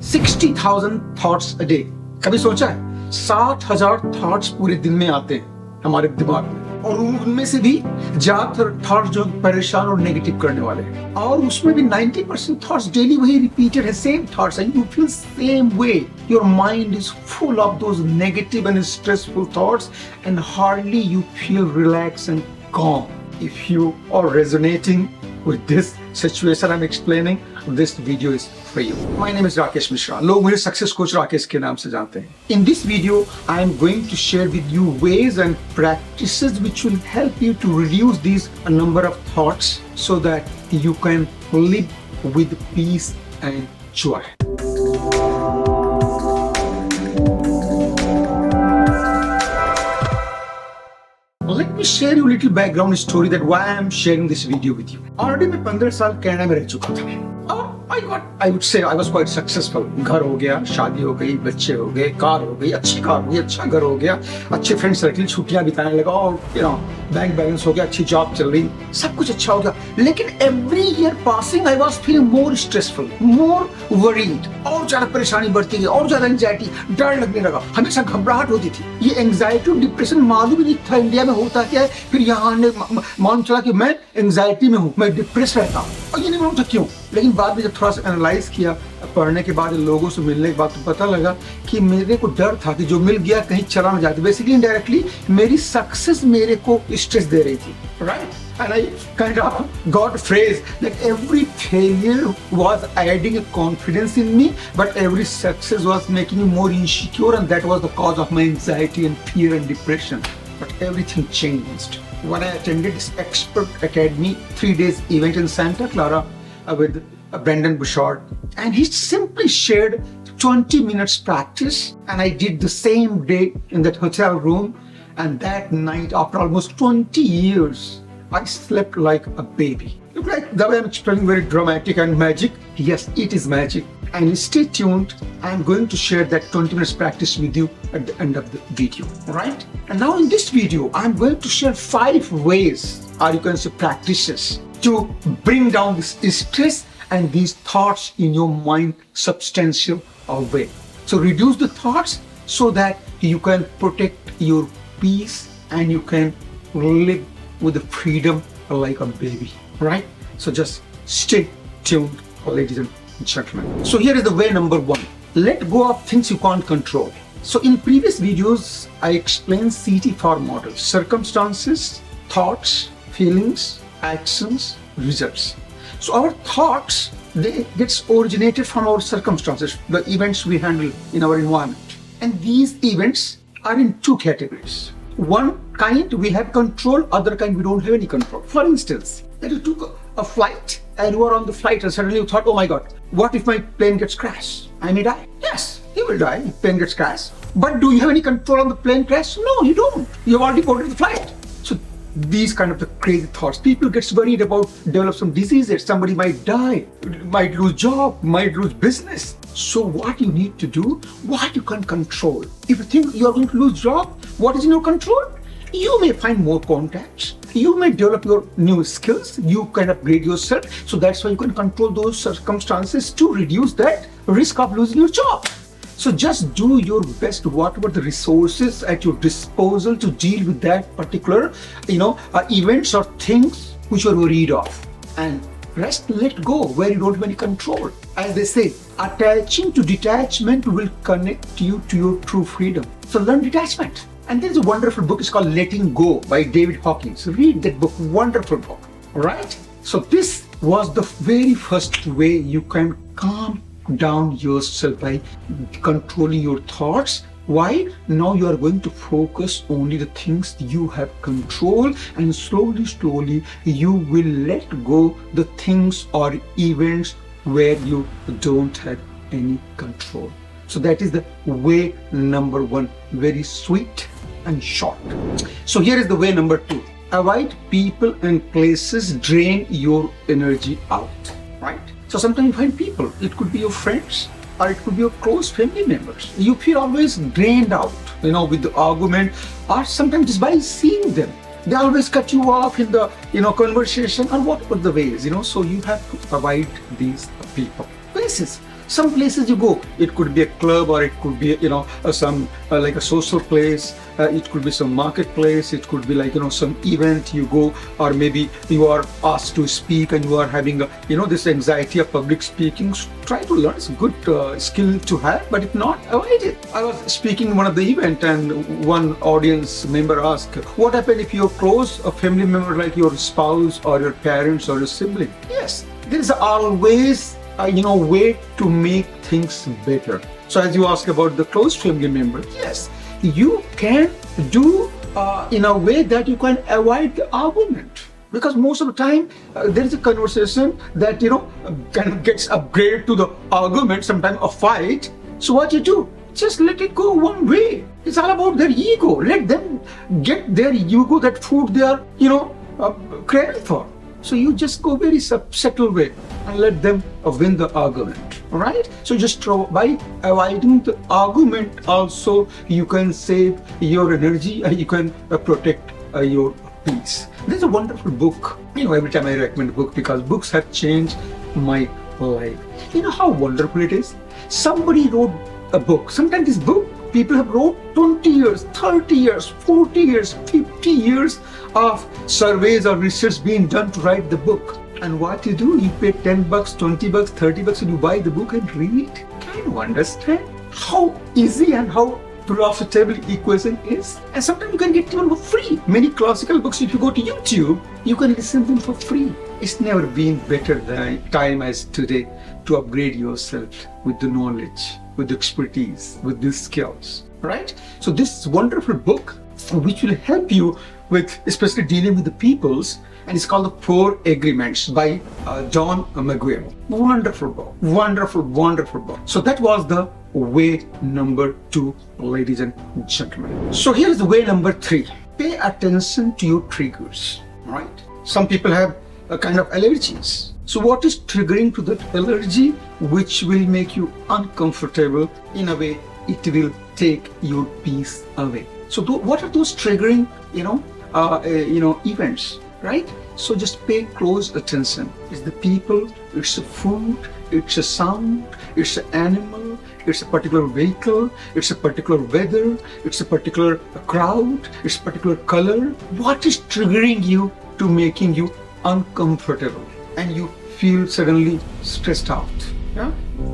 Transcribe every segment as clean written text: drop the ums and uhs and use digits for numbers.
60,000 thoughts a day. कभी सोचा है 60,000 थॉट्स पूरे दिन में आते हैं हमारे दिमाग में, और उनमें से भी ज्यादातर थॉट्स जो परेशान और नेगेटिव करने वाले हैं, और उसमें भी 90% थॉट्स डेली वही रिपीटेड है, same thoughts, and you feel same way. Your mind is full of those negative and stressful thoughts, and hardly you feel relaxed and calm. If you are resonating with this situation I'm explaining, this video is for you. My name is Rakesh Mishra. लोग मुझे success coach Rakesh के नाम से जानते हैं. In this video, I am going to share with you ways and practices which will help you to reduce these number of thoughts so that you can live with peace and joy. Let me share you a little background story that why I am sharing this video with you. Already मैं 15 साल Canada में रह चुका था, और I would say I was quite successful. घर हो गया, शादी हो गई, बच्चे हो गए, कार हो गई, अच्छी कार हो गई, अच्छा घर हो गया, अच्छे फ्रेंड सर्कल, छुट्टियां बिताने लगा, और बैंक बैलेंस हो गया, अच्छी जॉब चल रही, सब कुछ अच्छा हो गया. लेकिन every year passing I was feeling more stressful, more worried, और ज्यादा परेशानी बढ़ती गई, और ज्यादा एंजाइटी, डर लगने लगा, हमेशा घबराहट होती थी. ये एंजाइटी और डिप्रेशन मालूम ही नहीं था इंडिया में होता क्या है. फिर यहाँ मालूम चला कि मैं एंजाइटी में हूँ, मैं डिप्रेस रहता हूँ, और ये नहीं मालूम था क्यों. लेकिन बाद में जब थोड़ा सा एनालाइज किया, पढ़ने के बाद, लोगों से मिलने के बाद, तो पता लगा कि मेरे को डर था कि जो मिल गया कहीं चला ना जाते. बेसिकली इनडायरेक्टली मेरी सक्सेस मेरे को स्ट्रेस दे रही थी, right. And I kind of got a phrase that every failure was adding a confidence in me, but every success was making me more insecure, and that was the cause of my anxiety and fear and depression. But everything changed when I attended this Expert Academy 3 days event in Santa Clara with Brendan Bouchard, and he simply shared 20 minutes practice, and I did the same day in that hotel room, and that night, after almost 20 years, I slept like a baby. Look, like the way I'm explaining, very dramatic and magic. Yes, it is magic. And stay tuned. I'm going to share that 20 minutes practice with you at the end of the video, right? And now in this video, I'm going to share 5 ways, or you can say practices, to bring down this stress and these thoughts in your mind substantial way. So reduce the thoughts so that you can protect your peace and you can live with the freedom like a baby, right? So just stay tuned, ladies and gentlemen. So here is the way number 1. Let go of things you can't control. So in previous videos, I explained CT4 models: circumstances, thoughts, feelings, actions, results. So our thoughts, they gets originated from our circumstances, the events we handle in our environment. And these events are in 2 categories. One kind we have control, other kind we don't have any control. For instance, that you took a flight and you are on the flight and suddenly you thought, oh my God, what if my plane gets crashed? I may die. Yes, you will die if plane gets crashed. But do you have any control on the plane crash? No, you don't. You have already boarded the flight. So these kind of the crazy thoughts. People gets worried about develop some diseases. Somebody might die, might lose job, might lose business. So what you need to do, what you can control. If you think you are going to lose job, what is in your control? You may find more contacts. You may develop your new skills. You can upgrade yourself. So that's why you can control those circumstances to reduce that risk of losing your job. So just do your best, whatever the resources at your disposal to deal with that particular, events or things which you are worried of. And rest, let go where you don't have any control. As they say, attaching to detachment will connect you to your true freedom. So learn detachment. And there's a wonderful book, it's called Letting Go by David Hawkins. Read that book, wonderful book, right? So this was the very first way you can calm down yourself, by controlling your thoughts. Why? Now you are going to focus only the things you have control, and slowly you will let go the things or events where you don't have any control. So that is the way number 1, very sweet and short. So here is the way number 2. Avoid people and places drain your energy out, right? So sometimes you find people, it could be your friends, or it could be your close family members. You feel always drained out, with the argument, or sometimes just by seeing them. They always cut you off in the, conversation, or whatever the ways, So you have to avoid these people, places. Some places you go, it could be a club, or it could be, some like a social place. It could be some marketplace. It could be like, some event you go, or maybe you are asked to speak and you are having, this anxiety of public speaking. So try to learn. It's a good skill to have, but if not, avoid it. I was speaking in one of the event, and one audience member asked, what happened if you're close a family member like your spouse or your parents or your sibling? Yes, there is always way to make things better. So as you ask about the close family member, yes, you can do in a way that you can avoid the argument. Because most of the time there is a conversation that kind of gets upgraded to the argument, sometimes a fight. So what you do? Just let it go one way. It's all about their ego. Let them get their ego, that food they are craving for. So you just go very subtle way and let them win the argument. All right? So just by avoiding the argument, also you can save your energy and you can protect your peace. There's a wonderful book. Every time I recommend a book, because books have changed my life. You know how wonderful it is? Somebody wrote a book. Sometimes this book, people have wrote 20 years, 30 years, 40 years, 50 years of surveys or research being done to write the book. And what you do, you pay $10, $20, $30 and you buy the book and read it. Can you understand how easy and how profitable equation is? And sometimes you can get them for free. Many classical books, if you go to YouTube, you can listen to them for free. It's never been better time as today to upgrade yourself with the knowledge, with the expertise, with the skills, right? So this wonderful book, which will help you with especially dealing with the peoples, and it's called The Four Agreements by John McGuire. Wonderful book, wonderful book. So that was the way number 2, ladies and gentlemen. So here's the way number 3. Pay attention to your triggers, right? Some people have a kind of allergies. So what is triggering to that allergy, which will make you uncomfortable? In a way, it will take your peace away. So what are those triggering, events, right? So just pay close attention. It's the people, it's the food, it's a sound, it's an animal, it's a particular vehicle, it's a particular weather, it's a particular crowd, it's a particular color. What is triggering you to making you uncomfortable and you feel suddenly stressed out,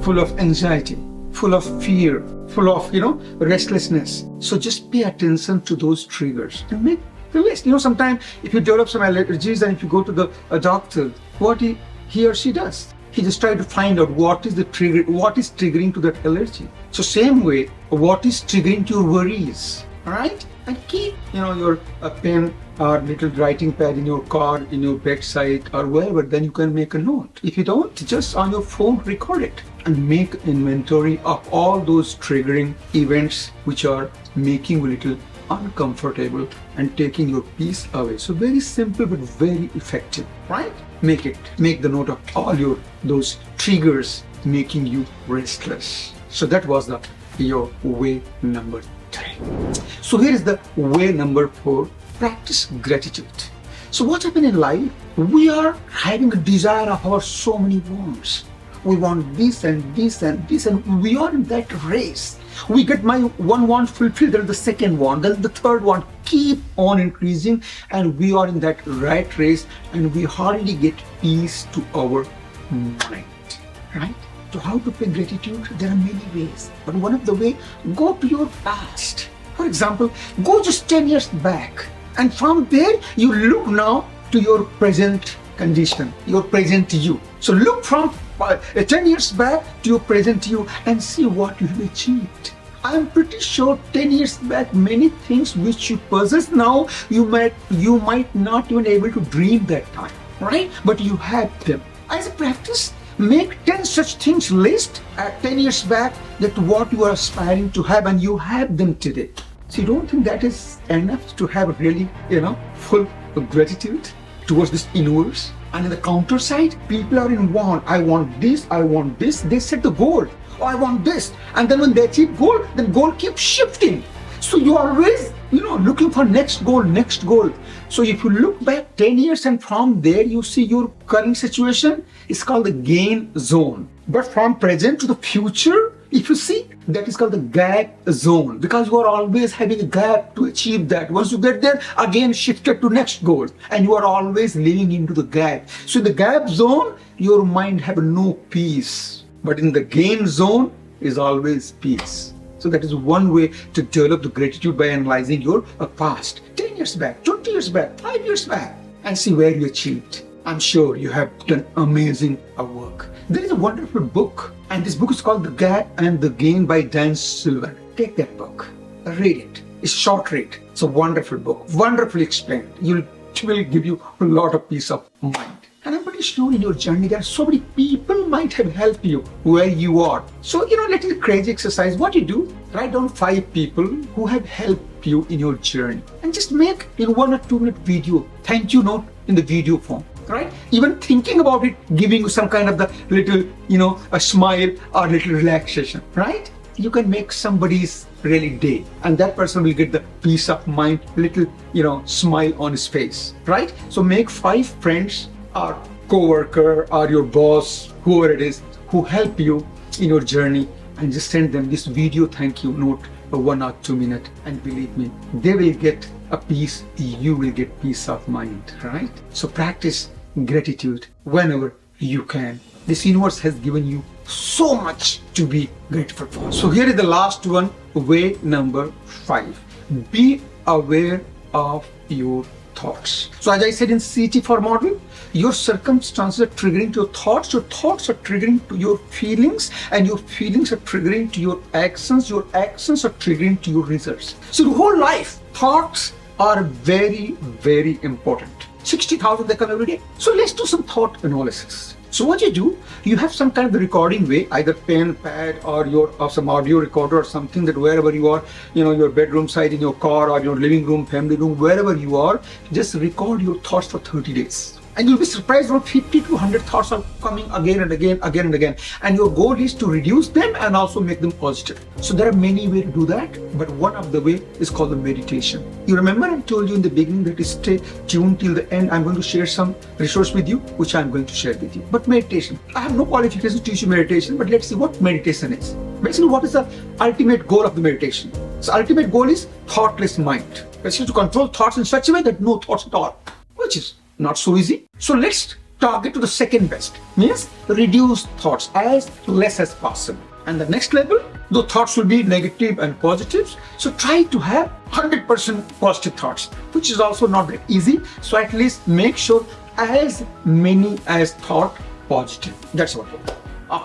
full of anxiety, full of fear, full of restlessness? So just pay attention to those triggers and make the list. Sometimes if you develop some allergies and if you go to the doctor, what he or she does, he just tries to find out what is the trigger, what is triggering to that allergy. So same way, what is triggering to your worries, all right? And keep your pen or little writing pad in your car, in your bedside or wherever, then you can make a note. If you don't, just on your phone record it and make inventory of all those triggering events which are making you a little uncomfortable and taking your peace away. So very simple but very effective, right? Make the note of all those triggers making you restless. So that was your way number 3. So here is the way number 4. Practice gratitude. So what happened in life? We are having a desire of our so many wants. We want this and this and this, and we are in that race. We get my one want fulfilled, then the second want, then the third want, keep on increasing, and we are in that rat race, and we hardly get peace to our mind, right? So how to pay gratitude? There are many ways, but one of the way, go to your past. For example, go just 10 years back, and from there you look now to your present condition, your present you. So look from 10 years back to your present you and see what you have achieved. I am pretty sure 10 years back, many things which you possess now, you might not even able to dream that time, right? But you have them. As a practice, make 10 such things list at 10 years back, that what you are aspiring to have, and you have them today. So you don't think that is enough to have really, full of gratitude towards this universe? And on the counter side, people are in want. I want this, I want this. They set the goal. Oh, I want this. And then when they achieve goal, then goal keeps shifting. So you always looking for next goal. So if you look back 10 years and from there you see your current situation, it's called the gain zone. But from present to the future, if you see, that is called the gap zone, because you are always having a gap to achieve that. Once you get there, again shifted to next goal, and you are always living into the gap. So in the gap zone, your mind have no peace, but in the gain zone is always peace. So that is one way to develop the gratitude, by analyzing your past, 10 years back, 20 years back, 5 years back, and see where you achieved. I'm sure you have done amazing work. There is a wonderful book, and this book is called The Gap and the Gain by Dan Silver. Take that book, read it. It's short read. It's a wonderful book, wonderfully explained. It will give you a lot of peace of mind. And I'm pretty sure in your journey there are so many people might have helped you where you are. So, let's do a crazy exercise. What you do, write down 5 people who have helped you in your journey, and just make in 1 or 2 minute video, thank you note in the video form. Right? Even thinking about it, giving you some kind of the little, a smile or little relaxation, right? You can make somebody's really day, and that person will get the peace of mind, little, smile on his face, right? So make 5 friends or co-worker or your boss, whoever it is, who help you in your journey, and just send them this video thank you note for 1 or 2 minutes, and believe me, they will get a peace, you will get peace of mind, right? So practice gratitude whenever you can. This universe has given you so much to be grateful for. So here is the last one, way number 5. Be aware of your thoughts. So as I said in CT4 model, your circumstances are triggering to your thoughts are triggering to your feelings, and your feelings are triggering to your actions are triggering to your results. So the whole life, thoughts are very, very important. 60,000 they come every day. So let's do some thought analysis. So what you do, you have some kind of recording way, either pen, pad, or some audio recorder or something, that wherever you are, your bedroom side, in your car, or your living room, family room, wherever you are, just record your thoughts for 30 days. And you'll be surprised, around 50 to 100 thoughts are coming again and again. And your goal is to reduce them and also make them positive. So there are many ways to do that, but one of the way is called the meditation. You remember I told you in the beginning that stay tuned till the end. I'm going to share some resource with you, which I'm going to share with you. But meditation, I have no qualifications to teach you meditation, but let's see what meditation is. Basically, what is the ultimate goal of the meditation? So ultimate goal is thoughtless mind. Basically, to control thoughts in such a way that no thoughts at all, which is not so easy. So let's target to the second best, means reduce thoughts as less as possible. And the next level, the thoughts will be negative and positives. So try to have 100% positive thoughts, which is also not that easy. So at least make sure as many as thought positive. That's what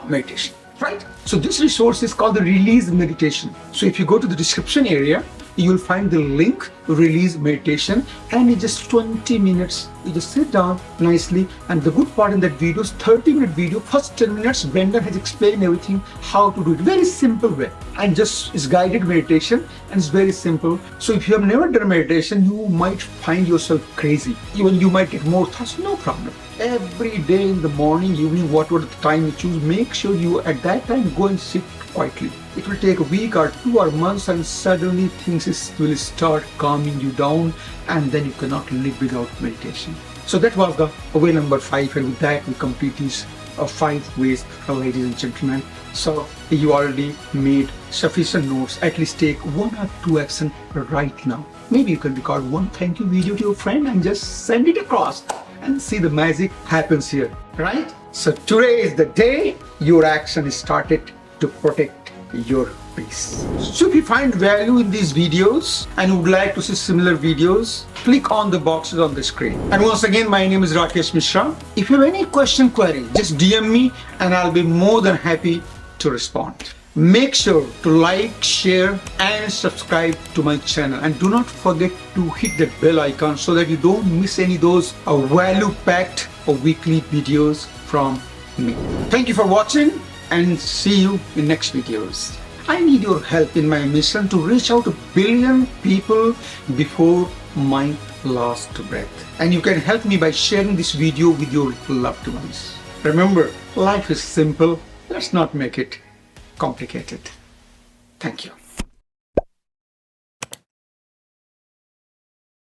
meditation, right? So this resource is called the release meditation. So if you go to the description area, you will find the link, release meditation, and it's just 20 minutes. You just sit down nicely, and the good part in that video is 30-minute video. First 10 minutes, Brendan has explained everything, how to do it. Very simple way, and just it's guided meditation, and it's very simple. So if you have never done meditation, you might find yourself crazy. Even you might get more thoughts, no problem. Every day in the morning, evening, whatever the time you choose, make sure you at that time go and sit quietly. It will take a week or 2 or months, and suddenly things will start calming you down, and then you cannot live without meditation. So that was the way number 5, and with that we complete these 5 ways, ladies and gentlemen. So you already made sufficient notes. At least take 1 or 2 action right now. Maybe you can record 1 thank you video to your friend and just send it across, and see the magic happens here, right? So today is the day your action is started to protect your peace. So if you find value in these videos and would like to see similar videos, click on the boxes on the screen. And once again, my name is Rakesh Mishra. If you have any query, just DM me and I'll be more than happy to respond. Make sure to like, share and subscribe to my channel, and do not forget to hit that bell icon so that you don't miss any of those value-packed weekly videos from me. Thank you for watching, and see you in next videos. I need your help in my mission to reach out to 1 billion people before my last breath. And you can help me by sharing this video with your loved ones. Remember, life is simple. Let's not make it complicated. Thank you.